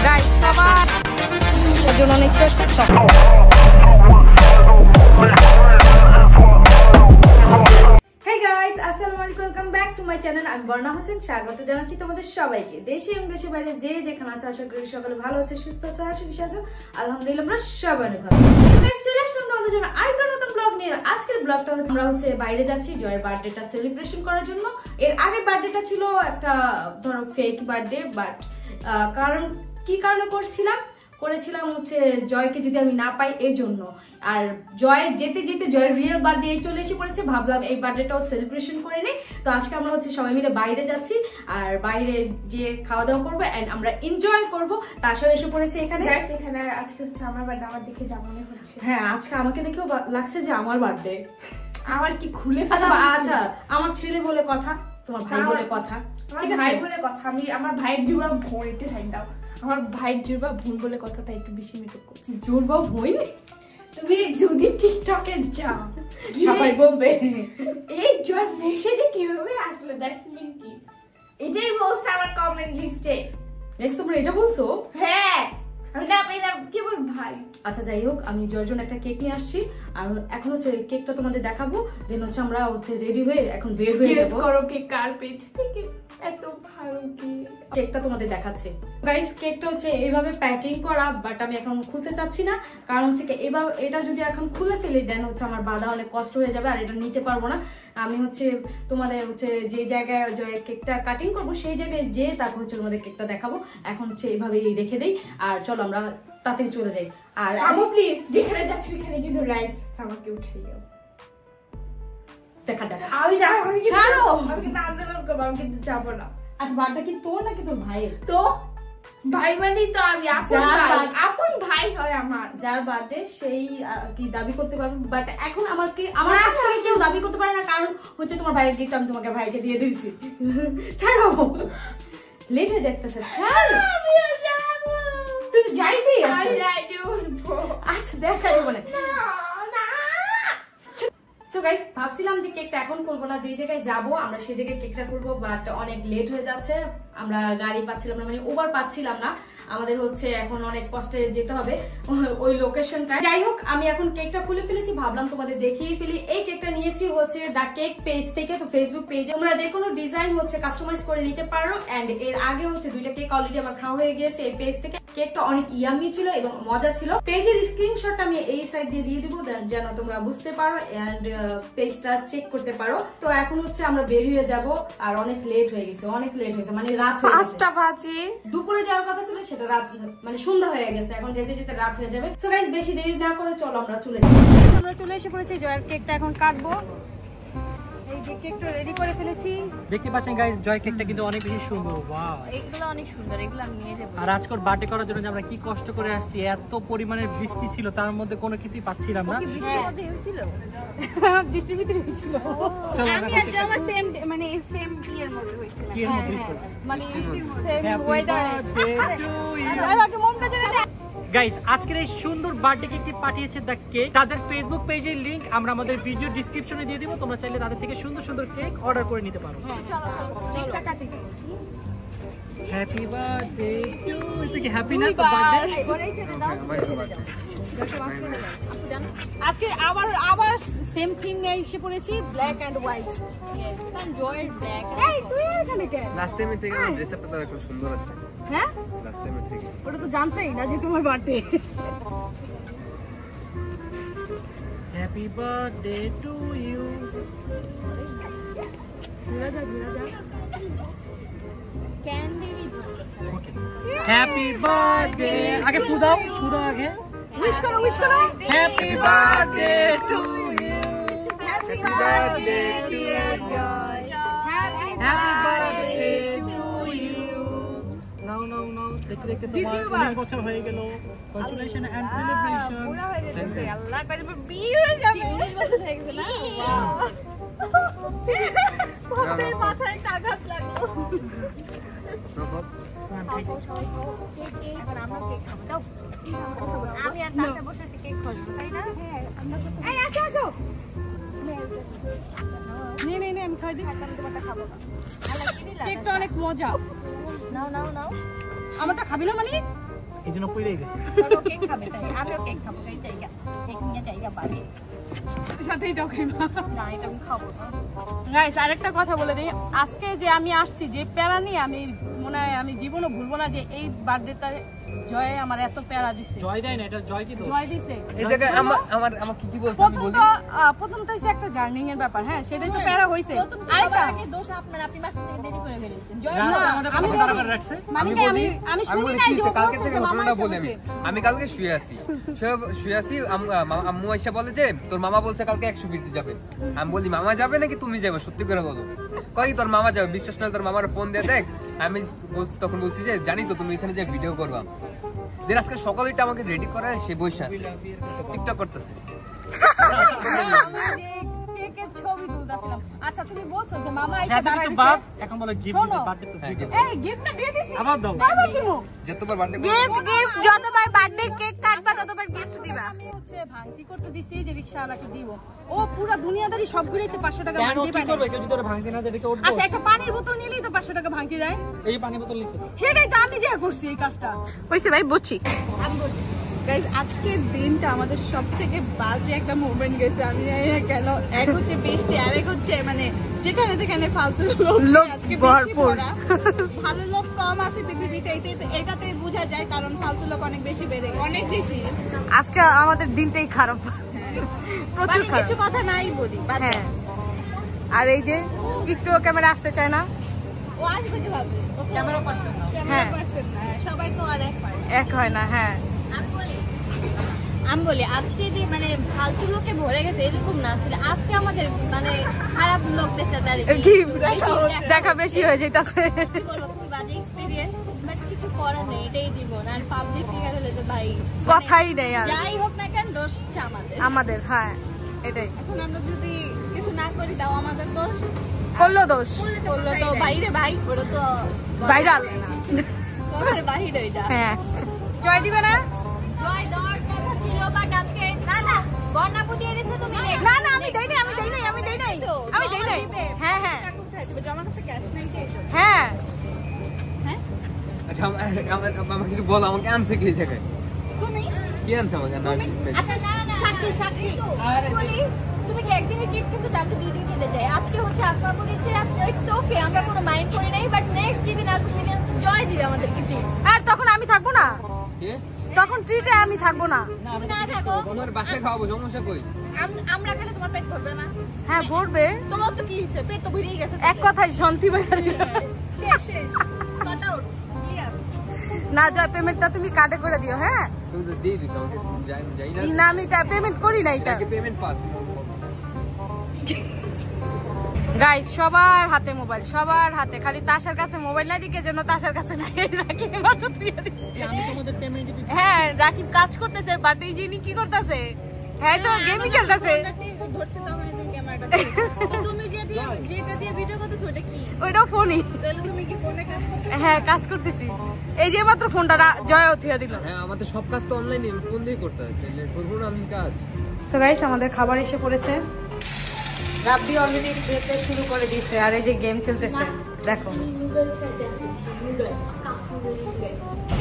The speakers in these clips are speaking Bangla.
গাইস সবার জন্য অনেক ইচ্ছে হচ্ছে। Hey guys, assalamu alaikum, welcome back to my channel. I'm Barna Hossain. স্বাগত জানাচ্ছি তোমাদের সবাইকে। দেশে এবং দেশের বাইরে যে যেখানে আছো আশা করি সকলে ভালো আছে, সুস্থ আছো, হাসি আছো। আলহামদুলিল্লাহ আমরা সবাই ভালো আছি। চলে আসলাম তোমাদের জন্য আরেকটা নতুন ব্লগ নিয়ে। আজকের ব্লগটা আমরা হচ্ছে বাইরে যাচ্ছি জয়ের বার্থডেটা সেলিব্রেশন করার জন্য। এর আগের বার্থডেটা ছিল একটা ধরো ফেক বার্থডে, বাট কারণ কি কারণে করেছিলাম হচ্ছে জয়কে যদি আমি না পাই এই জন্য। আর জয় যেতে যেতে জয়ের রিয়েল বার্থডে চলে এসে পড়েছে, ভাবলাম এই বার্থডেটাও সেলিব্রেশন করে নেই। তো আজকে আমরা হচ্ছে সবাই মিলে বাইরে যাচ্ছি আর বাইরে গিয়ে খাওয়া দাওয়া করবো এন্ড আমরা এনজয় করবো। তার সাথে এসে পড়েছে এখানে আজকে হচ্ছে আমার বার্থডে, আমার দিকে যা মনে হচ্ছে। হ্যাঁ আজকে আমাকে দেখেও লাগছে যে আমার বার্থডে। আমার কি খুলে আচ্ছা আমার ছেলে বলে কথা, তোমার ভাই বলে কথা, ঠিক আছে ভাই বলে কথা। আমি আমার ভাইয়ের জুড়বা ভোর একটু সাইড দাও। আমার ভাইয়ের জুড়বা ভুল বলে কথা, তাই একটু বেশি মেকআপ করছি। জুড়বা ভুল? তুমি যদি টিকটকে যাও সবাই বলবে এই জোর মেসেজে কিভাবে আসলো, দ্যাটস মিন কি? এটাই বলছে আমার কমেন্ট লিস্টে। তোমরা এটা বলছো? হ্যাঁ আমি না পেলাম কি বল ভাই। আচ্ছা যাই হোক, আমি জয়ের জন্য একটা কেক নিয়ে আসছি আর এখন হচ্ছে কেকটা তোমাদের দেখাবো। দেন হচ্ছে আমরা হচ্ছে রেডি হয়ে এখন বের হয়ে যাবো। করো কেক কার পেজ থেকে এত ভালো কেকটা তোমাদের দেখাচ্ছি। গাইস কেকটা হচ্ছে এইভাবে প্যাকিং করা, বাট আমি এখন খুলতে চাচ্ছি না, কারণ হচ্ছে এইভাবে এটা যদি এখন খুলে ফেলি দেন হচ্ছে আমার বাঁধা অনেক কষ্ট হয়ে যাবে আর এটা নিতে পারবো না। আমি হচ্ছে তোমাদের হচ্ছে যে জায়গায় কেকটা কাটিং করবো সেই জায়গায় যে তারপর হচ্ছে তোমাদের কেকটা দেখাবো। এখন হচ্ছে এইভাবেই রেখে দেই আর চলো আমরা তাড়াতাড়ি চলে যাই। আর আমু প্লিজ যেখানে যাচ্ছি ওখানে কিন্তু রাইটস আমাকে উঠিয়ে দাও, দেখা যাক। আমি ছাড়ো, আমি কিন্তু আন্দোলন করবো, আমি কিন্তু যাবো না। আচ্ছা বার্থডে কি তোর নাকি তোর ভাইয়ের? তো ভাই মানে তো আমি আপন ভাই হয় আমার। যার বার্থডে সেই কি দাবি করতে পারবে, বাট এখন আমার কাছ থেকে কেউ দাবি করতে পারে না, কারণ হচ্ছে তোমার ভাইয়ের গিফট আমি তোমাকে ভাইকে দিয়ে দিয়েছি। ছাড়ো, লেট হয়ে যাচ্ছে। ছাড়ো, তুই যাইতেই আচ্ছা দেখা যাবে না। সো গাইস ভাবছিলাম যে কেকটা এখন করবো না, যে জায়গায় যাবো আমরা সেই জায়গায় কেকটা করবো, বাট অনেক লেট হয়ে যাচ্ছে। আমরা গাড়ি পাচ্ছিলাম না, মানে ওভার পাচ্ছিলাম না, আমাদের হচ্ছে এখন অনেক কষ্টে যেতে হবে ওই লোকেশনটা। যাই হোক আমি এখন কেকটা খুলে ফেলেছি, ভাবলাম তোমাদের দেখিয়ে ফেলি। এই কেকটা নিয়েছি হচ্ছে দা কেক পেজ থেকে। তো ফেসবুক পেজে তোমরা যে কোনো ডিজাইন হচ্ছে কাস্টমাইজ করে নিতে পারো। এন্ড এর আগে হচ্ছে দুইটা কেক অলরেডি আমার খাওয়া হয়ে গিয়েছে এই পেজ থেকে। কেকটা অনেক ইয়ামি ছিল এবং মজা ছিল। পেজের স্ক্রিনশটটা আমি এই সাইড দিয়ে দিব যেন তোমরা বুঝতে পারো এন্ড পেজটা চেক করতে পারো। তো এখন হচ্ছে আমরা বের হয়ে যাব আর অনেক লেট হয়ে গেছে, অনেক লেট হয়েছে, মানে রাত হয়ে গেছে। 5টা বাজে। দুপুরে যাওয়ার কথা ছিল সেটা রাত, মানে সন্ধ্যা হয়ে গেছে, এখন যেতে যেতে রাত হয়ে যাবে। সো গাইস বেশি দেরি না করে চলো আমরা চলে যাই। আমরা চলে এসে পড়েছি, জয়ের কেকটা এখন কাটবো। এই যে কেকটা রেডি করে ফেলেছি, দেখতে পাচ্ছেন গাইস জয় কেকটা কিন্তু অনেক বেশি সুন্দর। ওয়াও, এগুলো অনেক সুন্দর, এগুলো আমি নিয়ে যাব। আর আজকের বার্থডে করার জন্য আমরা কি কষ্ট করে আসছি, এত পরিমাণের বৃষ্টি ছিল তার মধ্যে কোনো কিছুই পাচ্ছিলাম না। বৃষ্টির মধ্যে হয়েছিল, বৃষ্টির ভিতরে হয়েছিল। আমি আর আমার সেম মানে সেম বিয়ের মধ্যে হয়েছিল, কি এর মধ্যে মানে সেম ওয়েদার। আর আগে মনটা জানে না। গাইস আজকের এই সুন্দর বার্থডে কেকটি পাঠিয়েছে দ্য কেক। তাদের ফেসবুক পেজের লিংক আমরা আমাদের ভিডিও ডেসক্রিপশনে দিয়ে দিব, তোমরা চাইলে তাদের থেকে সুন্দর সুন্দর কেক অর্ডার করে নিতে পারো। কেকটা কাটি। Happy birthday to you. কি হ্যাপি না তো বার্থডে? আজকে আবার সেম থিম নিয়ে এসে পড়েছি, ব্ল্যাক এন্ড হোয়াইট। यस, কারণ জয়ের ব্ল্যাক। এই তুই এখানে কে? লাস্ট টাইমে থেকে আমার ড্রেস আপটা খুব সুন্দর আছে। হ্যাঁ লাস্ট টাইমে থেকে ওটা তো জানতেই না যে তোমার birthday. Happy birthday to you. ঘুরে যা ক্যান্ডি। Happy birthday. আগে ফুদাও আগে। উইশ করো। Happy birthday to you. Happy birthday dear Joy. Happy birthday to you. নাও দেখতে তোমার 20 বছর হয়ে গেল। Congratulation and celebration. পুরো হয়ে গেছে। আল্লাহ করে বিয়ে হয়ে যাবে। 19 বছর হয়ে গেছে না? ওয়াও। ওদের মাথায় আঘাত লাগলো। এখন আমরা কেক খাবো। দাও। আমি আর তাশা বসে কেক খাবো, তাই না? হ্যাঁ, আমরা এই আসো। নে আমি খাই দিই। তোমারটা খাবো না। কেকটা অনেক মজা। নাও আমারটা খাবি না মানে? এই জন্য পড়ে গেছে। কেক খাবে তাই আমিও কেক খাবো, তাই চাইগা কেক নিয়ে চাইগা বাড়ি সাথে এটাও খাইবা। না এটা আমি খাবো না। গাইস আরেকটা কথা বলে দিই, আজকে যে আমি আসছি যে প্যারা নিয়ে আমি মনে হয় আমি জীবনও ভুলবো না যে এই বার্থডেটা জয় আমার এত প্যারা দিছে। জয় দেয় না, এটা জয় কি দোষ? জয় দিছে। এই জায়গায় আমার কি বলছ আমি বলি। প্রথম তো হচ্ছে একটা জার্নিং এর ব্যাপার, হ্যাঁ সেটাই তো প্যারা হইছে। প্রথম তো সবার আগে দোষ আপনার, আপনি বাসা থেকে দেরি করে ফেলেছেন। জয় রাস্তা আমাদের আমি কথা বারবার রাখছে। মানে আমি শুনি বলি নাই কি যে হইছে, কালকে থেকে ঘটনাটা বলি আমি কালকে শুয়ে আছি আম্মু আইসা বলে যে তোর মামা বলছে কালকে 100 ফিরতে যাবে। আমি বলি মামা যাবে নাকি তুমি যাবে, সত্যি করে বলো। কই তোর মামা যাবে, বিশ্বাস না তোর মামার ফোন দিয়ে দেখ। আমি বলছি তখন বলছি যে জানি তো তুমি এখানে যে ভিডিও করবা। যে আজকে সকালেটা আমাকে রেডি করার সে বৈশা টিকটক করতেছে। কেকের ছবি তুলতাছিলাম। আচ্ছা তুমি বলছো যে মামা এসে হ্যাঁ, দাঁড়াইছে। বাপ এখন বলে গিফট শোনো। দিতে, বার্থডে তো হ্যাঁ, gift। এই গিফট দিয়ে দিছি। আবার দাও। বাবা কিমু যতবার বার্থডে গিফট যতবার বার্থডে কেক কাটবা ততবার গিফট দিবা। আমি হচ্ছে ভাঙতি করতে দিছি যে রিকশাওয়ালাকে দিব। ও পুরো দুনিয়াদারি সব ঘুরেছে 500 টাকা কেন ভাঙতি কি পায় না। করবে? কেউ যদি ওরা ভাঙতে না দেয়, এটা উঠবো। আচ্ছা একটা পানির বোতল নিলেই তো 500 টাকা ভাঙতি দেয়। এই পানি বোতল নিছে। সেটাই তো আমি যা করছি এই কাজটা। হইছে ভাই বুঝছি। গাইজ আজকের দিনটা আমাদের সব থেকে বাজে একটা মুভমেন্ট গেছে। আমি জানি না কেন, এক হচ্ছে বৃষ্টি আর এক হচ্ছে মানে যেখানে যেখানে ফালতু লোক আজকে বেশি ভরা। ভালো লোক কম আছে পৃথিবীতে, এটাতেই বোঝা যায়, কারণ ফালতু লোক অনেক বেশি বেড়ে গেছে, অনেক বেশি। আজকে আমাদের দিনটাই খারাপ, প্রচুর মানে খারাপ। কিছু কথা নাই বলি, বাদ দাও। হ্যাঁ আর এই যে একটু ক্যামেরা আসতে চায় না। ও আসবে কিভাবে? ও ক্যামেরা পারসন না, হ্যাঁ। সবাই তো আর এক পারে। এক হয় না। হ্যাঁ আমি বলি আজকে যে মানে ফালতু লোকে ভরে গেছে এরকম না, আসলে আজকে আমাদের মানে খারাপ লোকদের সাথে আর কি দেখা বেশি হয়ে যাইতাছে। খুবই বাজে এক্সপেরিয়েন্স, বাট কিছু করার নেই, এটাই জীবন। আর পাবলিক ফিগার হলে তো ভাই কথাই নেই আর যাই হোক না কেন দোষ হচ্ছে আমাদের। আমাদের। হ্যাঁ এটাই এখন আমরা যদি কিছু না করি তাও আমাদের দোষ, করলো দোষ, বললো তো বাইরে ভাই, ওরা তো ভাইরাল। ঘরের বাহিরে এটা। হ্যাঁ জয় দিবে না? জয় দেওয়ার কথা ছিল, বাট আজকে না না বর্ণাপু দিয়ে দিছে তুমি। না না আমি দেই নাই, আমি দেই নাই, আমি দেই নাই, আমি দেই নাই। হ্যাঁ হ্যাঁ টাকা উঠাই দিবে, আমার কাছে ক্যাশ নাই। হ্যাঁ আচ্ছা আমাকে একটু বল, আমাকে আনছে কি এই জায়গায়? তুমি কি আনছে আমাকে? আচ্ছা না না সাক্ষী তো বলি তুমি কি একদিনের ট্রিপ কিন্তু চাও তো 2 দিন খেতে যাই। আজকে হচ্ছে আসমাপু দিচ্ছে, ইটস ওকে, আমরা কোনো মাইন্ড করি নাই, বাট নেক্সট যেদিন আসবো সেদিন হচ্ছে জয় দিবে আমাদেরকে ট্রিট। আর তখন আমি থাকবো না, কে? তখন ট্রিটে আমি থাকবো না। না থাকো তোমার বাসায় খাওয়াবো, সমস্যা কই? আমরা খেলে তোমার পেট ভরবে না। হ্যাঁ ভরবে। তোমার তো কি হচ্ছে, পেট তো ভরেই গেছে। এক কথায় শান্তি শেষ শেষ কাট আউট ক্লিয়ার। না জয় পেমেন্টটা তুমি কাটে করে দিও। হ্যাঁ তুমি তো দিয়ে দিছো আমাকে, যাই না। না আমি পেমেন্ট করি নাই তা। এটাকে পেমেন্ট ফাস্ট। গাইস সবার হাতে মোবাইল, সবার হাতে, খালি তাশার কাছে মোবাইল নাই, দিকে যেন তাশার কাছে নাই। রাকিব মাত্র তুইয়া দিছে। আমি তোমাদের পেমেন্ট দিতে। হ্যাঁ রাকিব কাজ করতেছে, বাট এই যিনি কি করতেছে, হ্যাঁ তো গেমই খেলতেছে। ধরছে তখন তুমি ক্যামেরাটা তুমি যেটা দিয়ে ভিডিও করতেছো ওটা কি? ওইটাও ফোনই। তাহলে তুমি কি ফোনে কাজ করছো? হ্যাঁ কাজ করতেছি, এই যে মাত্র ফোনটা জয় থিয়া দিল। হ্যাঁ আমাদের সব কাজ তো অনলাইনে, ফোন দিয়ে করতে হয়, তাহলে করবো না আমি কাজ। তো গাইস আমাদের খাবার এসে পড়েছে। রাব্বি অলরেডি খেতে শুরু করে দিয়েছে আর এই যে গেম খেলতেছে দেখো।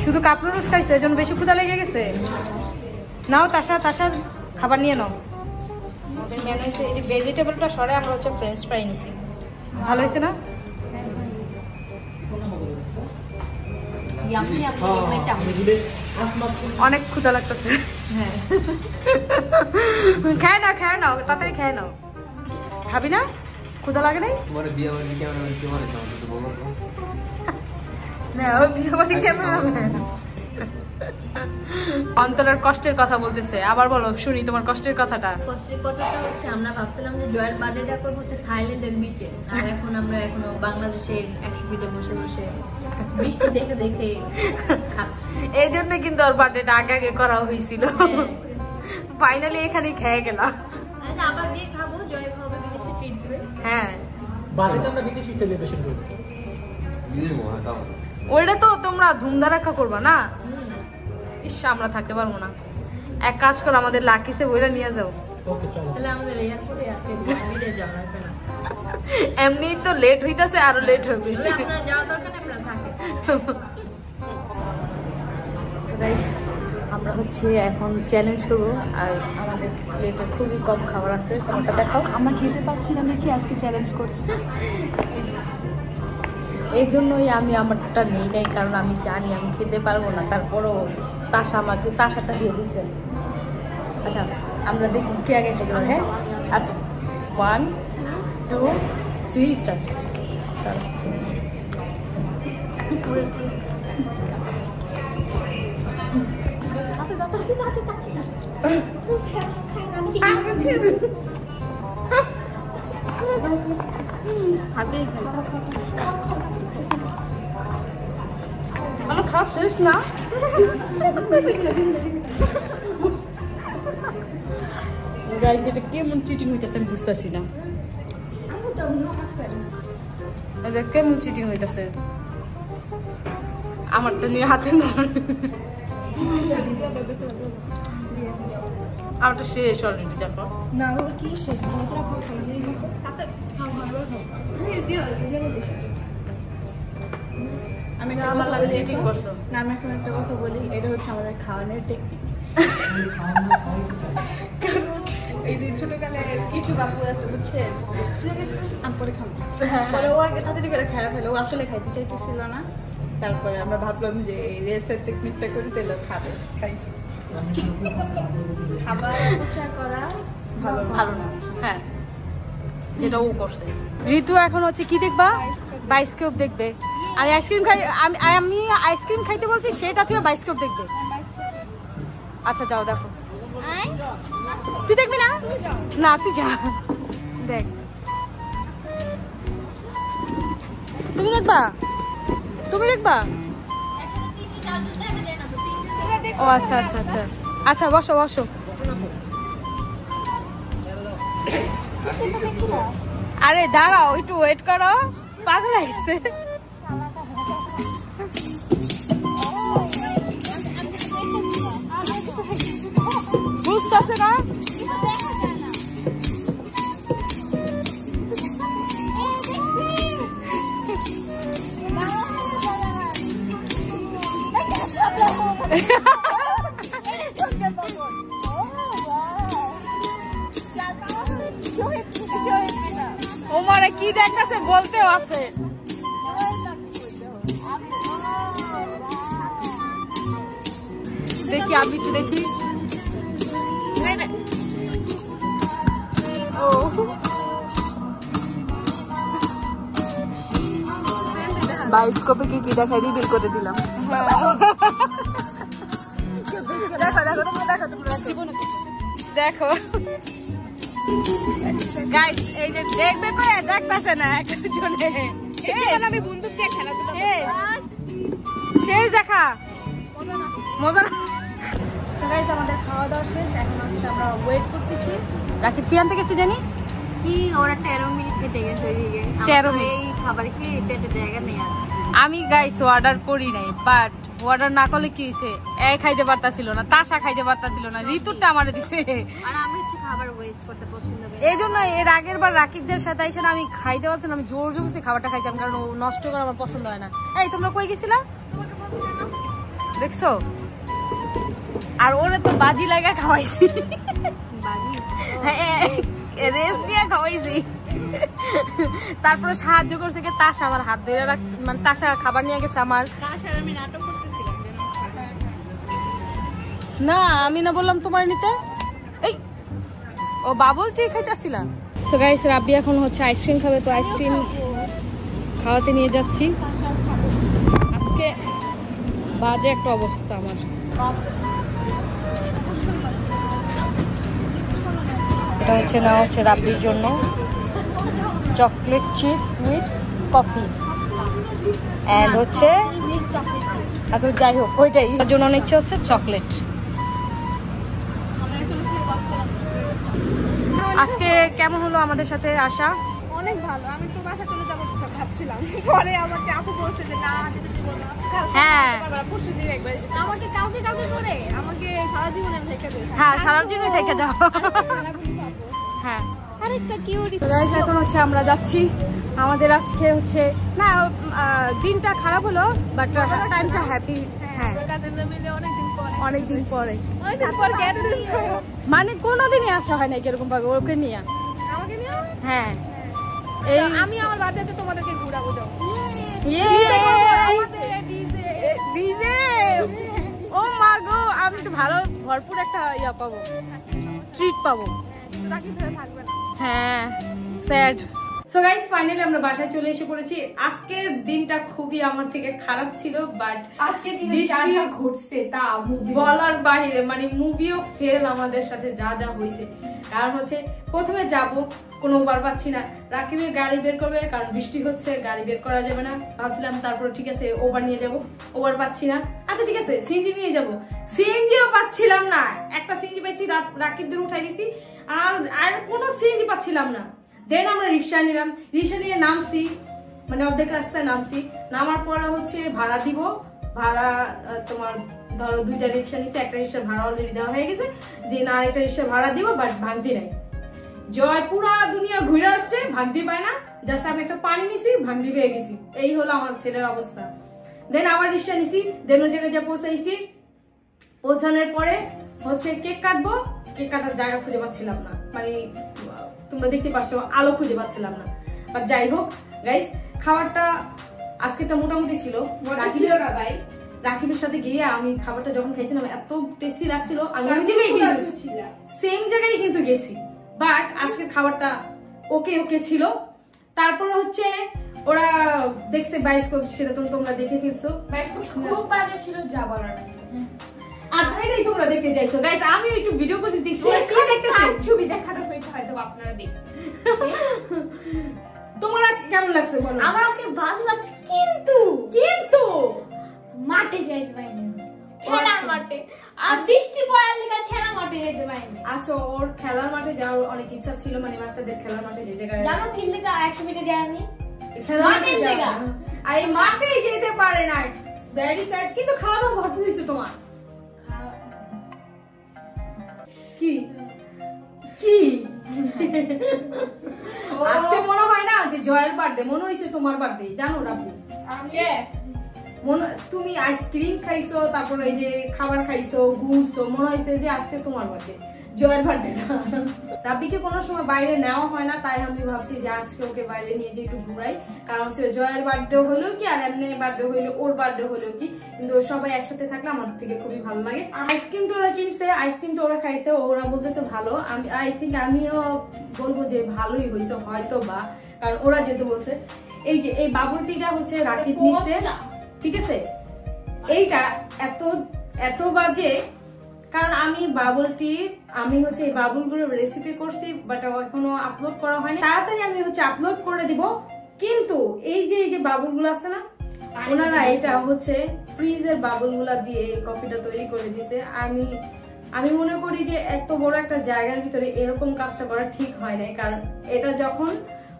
শুধু কাপ নুডলস খাইছে, এজন্য বেশি ক্ষুধা লেগে গেছে। নাও তাশার খাবার নিয়ে নাও। আমাদের মেনু হচ্ছে এই যে ভেজিটেবলটা সরে আমরা হচ্ছে ফ্রেঞ্চ ফ্রাই নিছি। ভালো হয়েছে না? অনেক ক্ষুধা লাগতেছে। হ্যাঁ খেয়ে নাও তাড়াতাড়ি খেয়ে নাও। খাবি না? ক্ষুধা লাগে নাই? তোমার বিয়ে বাড়ি কেমন হয়েছে আমাকে তো বলো তো। না ও বিয়ে বাড়ি ক্যামেরাম্যান। অন্তরের কষ্টের কথা বলতেছে, আবার বলো শুনি তোমার কষ্টের কথাটা। কষ্টের কথাটা হচ্ছে আমরা ভাবছিলাম যে জয়ের বার্থডেটা করবো হচ্ছে থাইল্যান্ডের বিচে, আর এখন আমরা এখনো বাংলাদেশের 100 ফিটে বসে বসে বৃষ্টি দেখে দেখে খাচ্ছি। এই জন্য কিন্তু ওর বার্থডেটা আগে আগে করা হয়েছিল। ফাইনালি এখানেই খেয়ে গেলাম। আচ্ছা আবার যে খাবো জয় খাবে বিদেশে ট্রিট দিবে। হ্যাঁ বাড়িতে আমরা বিদেশি সেলিব্রেশন করব। ওইটা তো তোমরা ধুমধারাক্কা করবা না? ইস আমরা থাকতে পারবো না। এক কাজ করো আমাদের লাকিসে বইটা নিয়ে যাও। ওকে চলো। তাহলে আমাদের এয়ারপোর্টে আটকে বিদেশ যাওয়া লাগবে না। এমনি তো লেট হইতাছে, আরো লেট হবে। আপনারা যাওয়া দরকার আপনারা থাকে। গাইস আমরা হচ্ছে এখন চ্যালেঞ্জ করবো, আর আমাদের প্লেটে খুবই কম খাবার আছে, তোমারটা দেখাও। আমরা খেতে পারছি না দেখি আজকে চ্যালেঞ্জ করছি। এই জন্যই আমি আমারটা নেই নাই, কারণ আমি জানি আমি খেতে পারবো না, তারপরও তাসা আমাকে তাসাটা দিয়ে দিচ্ছে। আচ্ছা আমরা দেখি কে আগে খেতে পারবো। হ্যাঁ আচ্ছা 1 2 3 স্টার্ট। আমার খাওয়া শেষ না। গাইস এটা কেমন চিটিং হইতেছে আমি বুঝতেছি না। এটা কেমন চিটিং হইতেছে, আমারটা নিয়ে হাতে আমারটা শেষ অলরেডি। দেখো না কি শেষ আমি আমার লাগে চিটিং করছো না। আমি এখন একটা কথা বলি, এটা হচ্ছে আমাদের খাওয়ানোর টেকনিক। এই যে ছোটকালে কিছু বাপু আছে বুঝছেন, আমি পরে খাবো, পরে ও আগে তাড়াতাড়ি করে খাওয়া ফেলে, ও আসলে খাইতে চাইতেছিল না। তারপরে আমরা ভাবলাম যে এই রেসের টেকনিকটা করে দিলে খাবে। খাই খাবার অপচয় করা ভালো ভালো না। হ্যাঁ যেটা ও করছে। ঋতু এখন হচ্ছে কি দেখবা? বায়োস্কোপ দেখবে। আমি আইসক্রিম খাই, আমি আইসক্রিম খাইতে বলছি, সেটা থেকে বায়োস্কোপ দেখবে। আচ্ছা যাও দেখো। তুই দেখবি না? না তুই যা দেখ। তুমি দেখবা? তুমি দেখবা? ও আচ্ছা আচ্ছা আচ্ছা আচ্ছা বসো বসো। আরে দাঁড়াও একটু ওয়েট করো, পাগল লাগছে। বুঝতেছে না? ও মানে কি দেখতেছে বলতেও আছে। দেখি আমি একটু দেখি। ও বায়োস্কোপে কি কি দেখাই রিভিল করে দিলাম। দেখো দেখো তোমরা দেখো, তোমরা দেখো গাইস, এই যে দেখবে করে দেখতেছে না একজনে। আমি বন্দুক দিয়ে খেলাধুলা শেষ দেখা মজা না। গাইস আমাদের খাওয়া দাওয়া শেষ, এখন হচ্ছে আমরা ওয়েট করতেছি। রাকিব কি আনতে গেছে জানি কি ওরা 13 মিনিট খেতে গেছে ওইদিকে। 13 মিনিট এই খাবার খেয়ে পেটে জায়গা নেই আর। আমি গাইস অর্ডার করি নাই, বাট অর্ডার না করলে কি হইছে, এই খাইতে পারতাছিল না, তাসা খাইতে পারতাছিল না, ঋতুটা আমারে দিছে। আর আমি হচ্ছে খাবার ওয়েস্ট করতে পছন্দ করি। এই জন্য এর আগের বার রাকিবদের সাথে আইসা আমি খাইতে পারছি না, আমি জোর জবরদস্তি খাবারটা খাইছিলাম, কারণ ও নষ্ট করা আমার পছন্দ হয় না। এই তোমরা কই গেছিলা দেখছো? আর ওরে তো বাজি লাগা খাওয়াইছি, হ্যাঁ রেস দিয়ে খাওয়াইছি। তারপরে সাহায্য করছে কি তাসা, আমার হাত ধরে রাখছে, মানে তাসা খাবার নিয়ে গেছে আমার। আমি নাটক করতেছিলাম না আমি না বললাম তোমার নিতে, এই ও বাবল চি খাইতেছিলাম। তো গাইস রাব্বি এখন হচ্ছে আইসক্রিম খাবে, তো আইসক্রিম খাওয়াতে নিয়ে যাচ্ছি। আজকে বাজে একটা অবস্থা আমার। এটা হচ্ছে না হচ্ছে রাব্বির জন্য chocolate chips with coffee and হচ্ছে আচ্ছা যাই হোক ওইটাই ওর জন্য নিচ্ছে হচ্ছে চকলেট। আজকে কেমন হলো আমাদের সাথে আসা? অনেক ভালো। আমি তো বাসা চলে যাবো ভাবছিলাম, পরে আমাকে আপু বলছে যে না যেতে দিব না। হ্যাঁ পরশুদিন একবার আমাকে কাউকে করে আমাকে সারা জীবনে থেকে দেয়। হ্যাঁ সারা জীবন থেকে যাও। হ্যাঁ আরে আরেকটা কিউট। গাইস এখন হচ্ছে আমরা যাচ্ছি, আমাদের আজকে হচ্ছে না দিনটা খারাপ হলো বাট টাইমটা হ্যাপি। হ্যাঁ অনেকদিন পরে মানে কোনোদিনই আসা হয় না এরকম ভাবে ওকে নিয়ে। আমাকে নিয়ে? হ্যাঁ আমি আমার বাচ্চাতে তোমাদেরকে ঘুরাবো। যাও ও মা গো, আমি তো ভালো ভরপুর একটা ইয়া পাবো, ট্রিট পাবো। হ্যাঁ স্যাড। সো গাইস ফাইনালি আমরা বাসায় চলে এসে পড়েছি। আজকের দিনটা খুবই আমার থেকে খারাপ ছিল, বাট আজকে বৃষ্টি ঘটছে তা বলার বাইরে, মানে মুভিও ফেল আমাদের সাথে যা যা হয়েছে। কারণ হচ্ছে প্রথমে যাব কোনো বার পাচ্ছি না, রাকিবের গাড়ি বের করবে কারণ বৃষ্টি হচ্ছে, গাড়ি বের করা যাবে না ভাবছিলাম। তারপর ঠিক আছে ওভার নিয়ে যাব, ওভার পাচ্ছি না, আচ্ছা ঠিক আছে সিএনজি নিয়ে যাব, সিএনজিও পাচ্ছিলাম না। একটা সিএনজি পাইছি, রাকিবদের উঠাই দিছি, আর কোনো সিএনজি পাচ্ছিলাম না। দেন আমরা রিক্সা নিলাম, রিক্সা নিয়ে নামছি, মানে অর্ধেক রাস্তায় নামছি। নামার পরে হচ্ছে ভাড়া দিব, ভাড়া তোমার ধরো 2টা রিক্সা নিচ্ছে, একটা রিক্সার ভাড়া অলরেডি দেওয়া হয়ে গেছে, দেন আরেকটা রিক্সা ভাড়া দিব, বাট ভাঙতি নাই। জয় পুরা দুনিয়া ঘুরে আসছে, ভাঙতি পায় না, জাস্ট আমি একটা পানি নিছি, ভাঙতি পেয়ে গেছি। এই হলো আমার ছেলের অবস্থা। দেন আবার রিক্সা নিছি, দেন ওই জায়গায় যা পৌঁছাইছি, পৌঁছানোর পরে হচ্ছে কেক কাটবো, কেক কাটার জায়গা খুঁজে পাচ্ছিলাম না, মানে তোমরা দেখতে পাচ্ছ আলো খুঁজে পাচ্ছিলাম না। বাট যাই হোক গাইস, খাবারটা আজকেটা মোটামুটি ছিল না ভাই। রাকিবের সাথে গিয়ে আমি খাবারটা যখন খাইছিলাম এত টেস্টি লাগছিল, আমি ওই জায়গায় সেম জায়গায় কিন্তু গেছি, বাট আজকের খাবারটা ওকে ওকে ছিল। তারপর হচ্ছে ওরা দেখছে বায়োস্কোপ, সেটা তো তোমরা দেখে ফেলছো, বায়োস্কোপ খুব বাজে ছিল যা বলার। আর এটাই তোমরা দেখতে চাইছো গাইস, আমি একটু ভিডিও করছি যে ছবি দেখানো হয়েছে, হয়তো আপনারা দেখছেন। তোমার আজকে কেমন লাগছে বলো? আমার আজকে ভালো লাগছে, কিন্তু মাঠে যাইতে পারিনি, খেলার মাঠে। আর বৃষ্টি পড়ার লেগে খেলার মাঠে যেতে পারিনি। আচ্ছা, ওর খেলার মাঠে যাওয়ার অনেক ইচ্ছা ছিল, মানে বাচ্চাদের খেলার মাঠে যে জায়গায় জানো কি লেগে 100 মিটার যাই আমি খেলার মাঠে যাই, আর এই মাঠেই যেতে পারে না, ভেরি স্যাড। কিন্তু খাওয়া দাওয়া ভরপুর হয়েছে তোমার। কি কি আজকে মনে হয় না যে জয়ের বার্থডে, মনে হয়েছে তোমার বার্থডে, জানো রাবু? তুমি আইসক্রিম খাইছো, তারপর এই যে খাবার খাইছো, ঘুরছো, মনে হয়েছে যে আজকে তোমার বার্থডে, জয়ের বার্থডে না। রাব্বিকে কোনো সময় বাইরে নেওয়া হয় না, তাই আমি ভাবছি যে আজকে ওকে বাইরে নিয়ে যে একটু ঘুরাই, কারণ হচ্ছে জয়ের বার্থডে হলো কি আর এমনি বার্থডে হইলো, ওর বার্থডে হলো কি, কিন্তু সবাই একসাথে থাকলে আমার থেকে খুবই ভালো লাগে। আইসক্রিমটা ওরা কিনছে, আইসক্রিমটা ওরা খাইছে, ওরা বলতেছে ভালো, আমি আই থিঙ্ক আমিও বলবো যে ভালোই হয়েছে হয়তো বা, কারণ ওরা যেহেতু বলছে। এই যে এই বাবুলটিটা হচ্ছে রাকিব নিচ্ছে, ঠিক আছে, এইটা এত এত বাজে, কারণ আমি আমি হচ্ছে এই বাবুলগুলোর রেসিপি করছি, বাট এখনো আপলোড করা হয়নি, তাড়াতাড়ি আমি হচ্ছে আপলোড করে দিব। কিন্তু এই যে বাবুলগুলো আছে না, ওনারা এটা হচ্ছে ফ্রিজের বাবুলগুলা দিয়ে কফিটা তৈরি করে দিছে। আমি মনে করি যে এত বড় একটা জায়গার ভিতরে এরকম কাজটা করা ঠিক হয় না, কারণ এটা যখন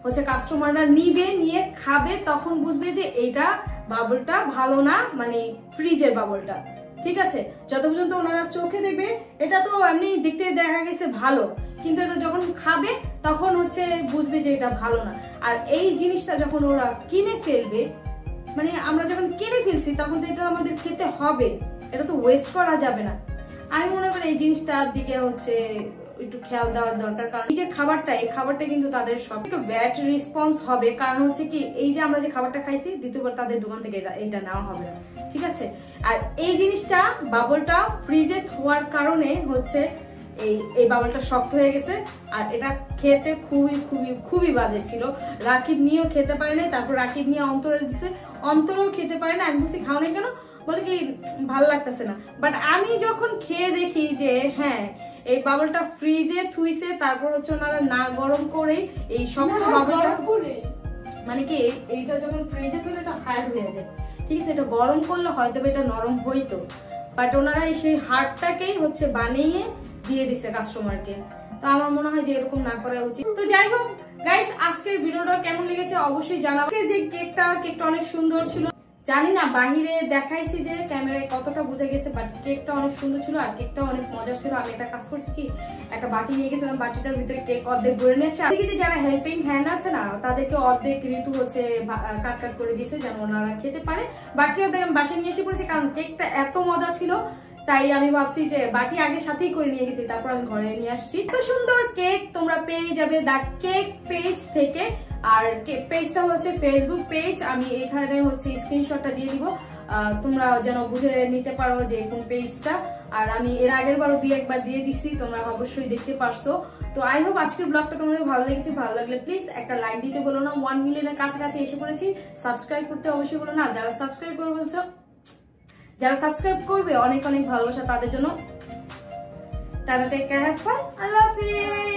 হচ্ছে কাস্টমাররা নিয়ে খাবে তখন বুঝবে যে এইটা বাবলটা ভালো না, মানে ফ্রিজের বাবলটা, ঠিক আছে। যত পর্যন্ত ওনারা চোখে দেখবে এটা তো এমনি দেখতে দেখা গেছে ভালো, কিন্তু এটা যখন খাবে তখন হচ্ছে বুঝবে যে এটা ভালো না। আর এই জিনিসটা যখন ওরা কিনে ফেলবে, মানে আমরা যখন কিনে ফেলছি তখন তো এটা আমাদের খেতে হবে, এটা তো ওয়েস্ট করা যাবে না। আমি মনে করি এই জিনিসটার দিকে হচ্ছে একটু খেয়াল দেওয়ার দরকার, কারণ এই যে খাবারটা, এই খাবারটা কিন্তু তাদের সব একটু ব্যাড রেসপন্স হবে, কারণ হচ্ছে কি এই যে আমরা যে খাবারটা খাইছি দ্বিতীয়বার তাদের দোকান থেকে এটা নেওয়া হবে না, ঠিক আছে। আর এই জিনিসটা বাবলটা ফ্রিজে থোয়ার কারণে হচ্ছে এই বাবলটা শক্ত হয়ে গেছে, আর এটা খেতে খুবই খুবই খুবই বাজে ছিল। রাকিব নিয়েও খেতে পারে না, তারপর রাকিব নিয়ে অন্তরে দিছে, অন্তরেও খেতে পারে না। আমি বলছি খাও নাই কেন, বলে কি ভালো লাগতেছে না। বাট আমি যখন খেয়ে দেখি যে হ্যাঁ এই বাবলটা ফ্রিজে থুইছে, তারপর হচ্ছে ওনারা না গরম করে এই শক্ত বাবলটা, মানে কি এইটা যখন ফ্রিজে থুলে এটা হার্ড হয়ে যায়, ঠিক আছে, এটা গরম করলে হয়তো এটা নরম হইতো, বাট ওনারা সেই হার্ডটাকেই হচ্ছে বানিয়ে দিয়ে দিছে কাস্টমারকে। তো আমার মনে হয় যে এরকম না করা উচিত। তো যাই হোক গাইস, আজকের ভিডিওটা কেমন লেগেছে অবশ্যই জানাবো। যে কেকটা অনেক সুন্দর ছিল, জানি না বাহিরে দেখাইছি যে ক্যামেরায় কতটা বোঝা গেছে, বাট কেকটা অনেক সুন্দর ছিল আর কেকটা অনেক মজা ছিল। আমি একটা কাজ করছি কি, একটা বাটি নিয়ে গেছিলাম, বাটিটার ভিতরে কেক অর্ধেক ভরে নিয়ে আসছে। দেখি যে যারা হেল্পিং হ্যান্ড আছে না, তাদেরকে অর্ধেক ঋতু হচ্ছে কাট করে দিয়েছে যেন ওনারা খেতে পারে। বাকি ওদের বাসায় নিয়ে এসে পড়েছি, কারণ কেকটা এত মজা ছিল তাই আমি ভাবছি যে বাটি আগে সাথেই করে নিয়ে গেছি, তারপর আমি ঘরে নিয়ে আসছি। এত সুন্দর কেক তোমরা পেয়ে যাবে দ্য কেক পেজ থেকে। আর পেজটা হচ্ছে ফেসবুক পেজ, আমি এখানে হচ্ছে স্ক্রিনশটটা দিয়ে দিব, তোমরা যেন বুঝে নিতে পারো যে কোন পেজটা। আর আমি এর আগের বারও একবার দিয়ে দিছি, তোমরা অবশ্যই দেখতে পারছো। তো আই হোপ আজকের ব্লগটা তোমাদের ভালো লেগেছে। ভালো লাগলে প্লিজ একটা লাইক দিতে বলো না, 1 মিলিয়নের কাছাকাছি এসে পড়েছি। সাবস্ক্রাইব করতে অবশ্যই বলো না, যারা সাবস্ক্রাইব করে বলছো, যারা সাবস্ক্রাইব করবে অনেক অনেক ভালোবাসা তাদের জন্য। Tata, take care, have fun, I love you.